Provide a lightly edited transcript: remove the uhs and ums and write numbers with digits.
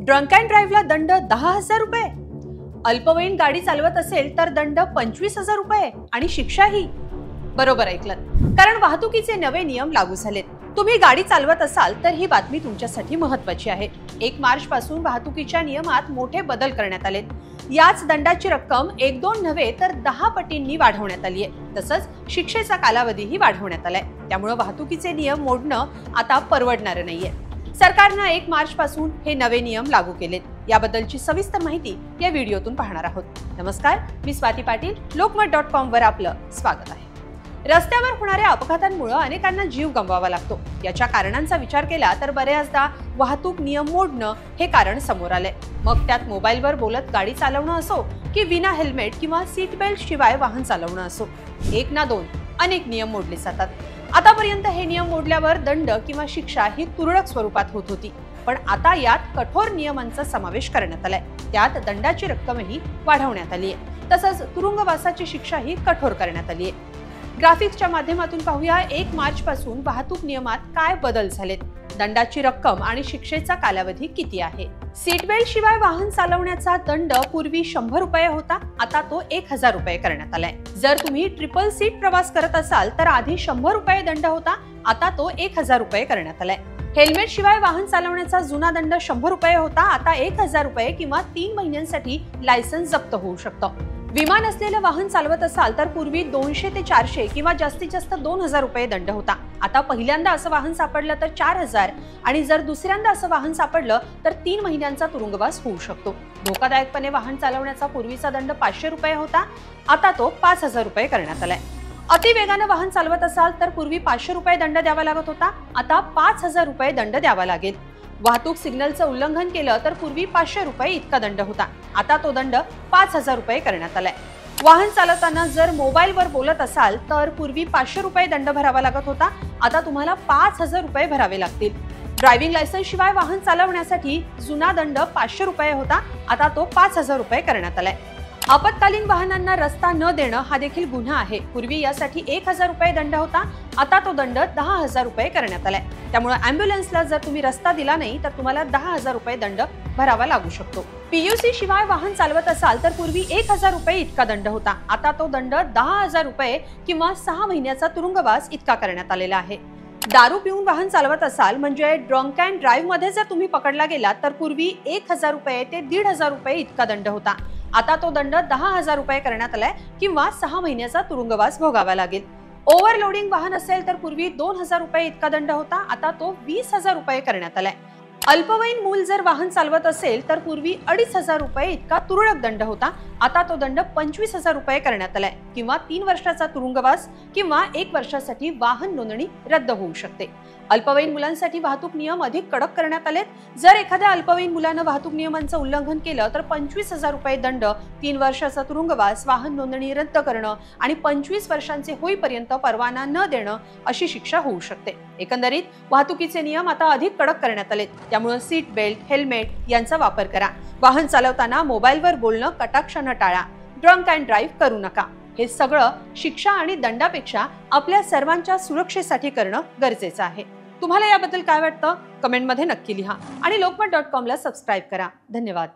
Drunk and ड्राईव्हला दंड 10,000 रुपये, अल्पवयीन गाडी चालवत असेल तर दंड 25,000 रुपये आणि शिक्षाही. बरोबर ऐकलं, कारण वाहतुकीचे नवे नियम लागू झालेत. तुम्ही गाडी चालवत असाल तर ही बातमी तुमच्यासाठी महत्त्वाची आहे. 1 मार्च पासून वाहतुकीच्या नियमात मोठे बदल करण्यात आलेत. याच दंडाची रक्कम 1-2 नव्हे तर 10 पटींनी वाढवण्यात आली आहे. तसंच शिक्षेचा कालावधीही वाढवण्यात आलाय. त्यामुळे वाहतुकीचे नियम मोडणं आता परवडणारं नाहीये. सरकारनं 1 मार्च पासून हे नवे नियम लागू केलेत. याबद्दलची सविस्तर माहिती या व्हिडिओतून पाहणार आहोत. नमस्कार, मी स्वाती पाटील. लोकमत.com वर आपलं स्वागत आहे. रस्त्यावर होणाऱ्या अपघातांमुळे अनेकांना जीव गमवावा लागतो. याच्या कारणांचा विचार केला तर बऱ्याचदा वाहतूक नियम मोडणं हे कारण समोर आलंय. मग त्यात मोबाईलवर बोलत गाडी चालवणं असो की विना हेल्मेट किंवा सीट बेल्ट शिवाय वाहन चालवणं असो, 1 ना 2 अनेक नियम मोडले जातात. आतापर्यंत हे नियम मोडल्यावर दंड किंवा शिक्षा ही तुरळक स्वरूपात होत होती, पण आता यात कठोर नियमांचा समावेश करण्यात आलाय. त्यात दंडाची रक्कमही वाढवण्यात आली आहे. तसंच तुरुंगवासाची शिक्षाही कठोर करण्यात आली आहे. ग्राफिक्सच्या माध्यमातून पाहूया 1 मार्च पासून वाहतूक नियमात काय बदल झालेत, दंडाची रक्कम आणि शिक्षेचा कालावधी किती आहे. सीट बेल्ट शिवाय वाहन चालवण्याचा दंड पूर्वी 100 रुपये होता, आता तो 1,000 रुपये करण्यात आलाय. जर तुम्ही ट्रिपल सीट प्रवास करत असाल तर आधी 100 रुपये दंड होता, आता तो 1,000 रुपये करण्यात आलाय. हेल्मेट शिवाय वाहन चालवण्याचा जुना दंड 100 रुपये होता, आता 1,000 रुपये किंवा 3 महिन्यांसाठी लायसन्स जप्त होऊ शकतं. विमा नसलेलं वाहन चालवत असाल तर पूर्वी 200 ते 400 किंवा जास्तीत जास्त 2,000 रुपये दंड होता. आता पहिल्यांदा असं वाहन सापडलं तर 4,000 आणि जर दुसऱ्यांदा असं वाहन सापडलं तर 3 महिन्यांचा तुरुंगवास होऊ शकतो. धोकादायकपणे वाहन चालवण्याचा पूर्वीचा दंड 500 रुपये होता, आता तो 5,000 रुपये करण्यात आलाय. अतिवेगानं वाहन चालवत असाल तर पूर्वी 500 रुपये दंड द्यावा लागत होता, आता 5,000 रुपये दंड द्यावा लागेल. वाहतूक सिग्नलचं उल्लंघन केलं तर पूर्वी 500 रुपये इतका दंड होता, आता तो दंड 5,000 रुपये करण्यात आलाय. वाहन चालवताना जर मोबाईलवर बोलत असाल तर पूर्वी 500 रुपये दंड भरावा लागत होता, आता तुम्हाला 5,000 रुपये भरावे लागतील. ड्रायव्हिंग लायसन्स शिवाय वाहन चालवण्यासाठी जुना दंड 500 रुपये होता, आता तो 5,000 रुपये करण्यात आलाय. आपत्कालीन वाहनांना रस्ता न देणं हा देखील गुन्हा आहे. पूर्वी यासाठी 1,000 रुपये दंड होता, आता तो दंड 10,000 रुपये करण्यात आलाय. त्यामुळे अँब्युलन्सला जर तुम्ही रस्ता दिला नाही तर तुम्हाला 10,000 रुपये दंड भरावा लागू शकतो. PUC शिवाय वाहन चालवत असाल तर पूर्वी 1,000 रुपये इतका दंड होता, आता तो दंड 10,000 रुपये किंवा 6 महिन्याचा तुरुंगवास इतका करण्यात आलेला आहे. दारू पिऊन वाहन चालवत असाल म्हणजे ड्रंक अँड ड्राईव्ह मध्ये जर तुम्ही पकडला गेलात तर पूर्वी 1,000 रुपये ते 1,500 रुपये इतका दंड होता, आता तो दंड 10,000 रुपये करण्यात आलाय किंवा 6 महिन्याचा तुरुंगवास भोगावा लागेल. ओव्हरलोडिंग वाहन असेल तर पूर्वी 2,000 रुपये इतका दंड होता, आता तो 20,000 रुपये करण्यात आलाय. अल्पवयीन मूल जर वाहन चालवत असेल तर पूर्वी 2,500 रुपये इतका तुरळक दंड होता, आता तो दंड 25,000 रुपये करण्यात आलाय किंवा 3 वर्षाचा तुरुंगवास किंवा 1 वर्षासाठी वाहन नोंदणी रद्द होऊ शकते. अल्पवयीन मुलांसाठी वाहतूक नियम अधिक कडक करण्यात आलेत. जर एखाद्या अल्पवयीन मुलानं वाहतूक नियमांचं उल्लंघन केलं तर 25,000 रुपये दंड, 3 वर्षाचा तुरुंगवास, वाहन नोंदणी रद्द करणं आणि 25 वर्षांचे होईपर्यंत परवाना न देणं अशी शिक्षा होऊ शकते. एकंदरीत वाहतुकीचे नियम आता अधिक कडक करण्यात आलेत. त्यामुळे सीट बेल्ट, हेल्मेट यांचा वापर करा. वाहन चालवताना मोबाईलवर बोलणं कटाक्षानं टाळा. ड्रंक अँड ड्राईव्ह करू नका. हे सगळं शिक्षा आणि दंडापेक्षा आपल्या सर्वांच्या सुरक्षेसाठी करणं गरजेचं आहे. तुम्हाला याबद्दल काय वाटतं कमेंटमध्ये नक्की लिहा आणि लोकमत.com ला सबस्क्राईब करा. धन्यवाद.